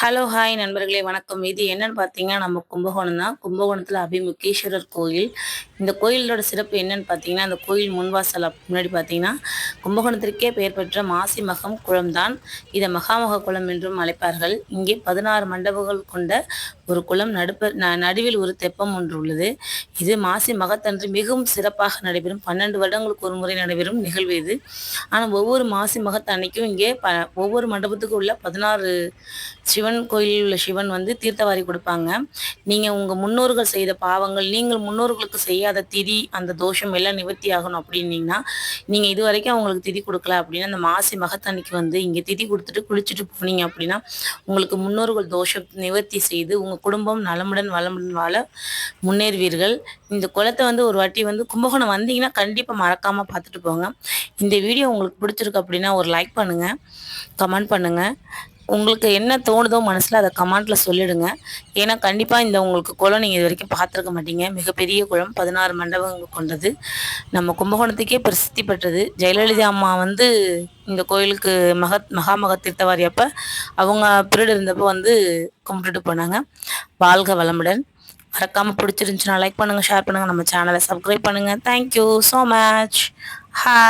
Hello, hi நண்பர்களே வணக்கம். இது என்னன்னு பார்த்தீங்கன்னா, நம்ம கும்பகோணம் தான். கும்பகோணத்தில அபிமுகேஸ்வரர் கோயில். இந்த கோயிலோட சிறப்பு என்னன்னு பார்த்தீங்கன்னா, அந்த கோயில் முன்வாசல் முன்னாடி பார்த்தீங்கன்னா, கும்பகோணத்திற்கே பெயர் பெற்ற மாசி மகம் குளம் தான். இதை மகாமக குளம் என்றும் அழைப்பார்கள். இங்கே 16 மண்டபங்கள் கொண்ட ஒரு குளம் நடுவில் ஒரு தெப்பம் ஒன்று உள்ளது. இது மாசி மகத்தன்று மிகவும் சிறப்பாக நடைபெறும். 12 வருடங்களுக்கு ஒரு முறை நடைபெறும் நிகழ்வு இது. ஆனால் ஒவ்வொரு மாசி மகத்து அன்னைக்கும் இங்கே ஒவ்வொரு மண்டபத்துக்கும் உள்ள 16 சிவன் கோயிலில் உள்ள சிவன் வந்து தீர்த்தவாரி கொடுப்பாங்க. நீங்கள் உங்கள் முன்னோர்கள் செய்த பாவங்கள், நீங்கள் முன்னோர்களுக்கு செய்யாத திதி, அந்த தோஷம் எல்லாம் நிவர்த்தி ஆகணும் அப்படின்னீங்கன்னா, நீங்கள் இது வரைக்கும் அவங்களுக்கு திதி கொடுக்கல அப்படின்னா, அந்த மாசி மகத்தன்னைக்கு வந்து இங்கே திதி கொடுத்துட்டு குளிச்சுட்டு போனீங்க அப்படின்னா, உங்களுக்கு முன்னோர்கள் தோஷம் நிவர்த்தி செய்து உங்கள் குடும்பம் நலமுடன் வளமுடன் வாழ முன்னேறுவீர்கள். இந்த குளத்தை வந்து ஒரு வாட்டி வந்து கும்பகோணம் வந்தீங்கன்னா கண்டிப்பாக மறக்காமல் பார்த்துட்டு போங்க. இந்த வீடியோ உங்களுக்கு பிடிச்சிருக்கு அப்படின்னா ஒரு லைக் பண்ணுங்கள், கமெண்ட் பண்ணுங்கள். உங்களுக்கு என்ன தோணுதோ மனசில் அதை கமெண்ட்டில் சொல்லிடுங்க. ஏன்னா கண்டிப்பாக இந்த உங்களுக்கு குளம் நீங்கள் இது வரைக்கும் பார்த்துருக்க மாட்டீங்க. மிகப்பெரிய குளம், 16 மண்டபங்கள் கொண்டது. நம்ம கும்பகோணத்துக்கே பிரசித்தி பெற்றது. ஜெயலலிதா அம்மா வந்து இந்த கோயிலுக்கு மகாமக தீர்த்தவாரி அப்போ அவங்க பீரியட் இருந்தப்போ வந்து கும்பிட்டுட்டு போனாங்க. வாழ்க வளமுடன். மறக்காமல் பிடிச்சிருந்துச்சுன்னா லைக் பண்ணுங்கள், ஷேர் பண்ணுங்கள், நம்ம சேனலை சப்ஸ்கிரைப் பண்ணுங்கள். Thank you so much. ஹாய்.